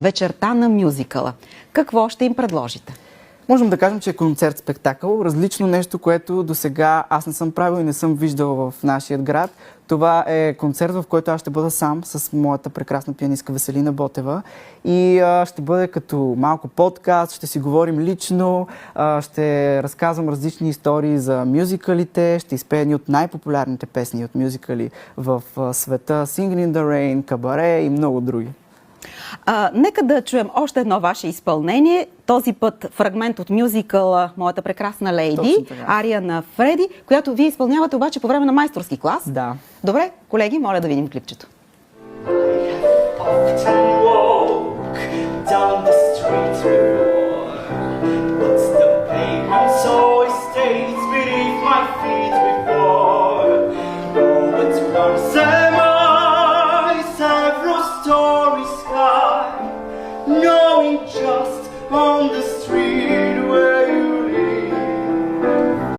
вечерта на мюзикъла. Какво ще им предложите? Можем да кажем, че е концерт-спектакъл. Различно нещо, което до сега аз не съм правил и не съм виждал в нашия град. Това е концерт, в който аз ще бъда сам с моята прекрасна пианистка Веселина Ботева. И ще бъде като малко подкаст, ще си говорим лично, ще разказвам различни истории за мюзикалите, ще изпея едни от най-популярните песни от мюзикали в света, Singing in the Rain, Кабаре и много други. Нека да чуем още едно ваше изпълнение. Този път фрагмент от мюзикъла Моята прекрасна лейди, ария на Фреди, която вие изпълнявате обаче по време на майсторски клас. Да. Добре, колеги, моля да видим клипчето. Knowing just on the street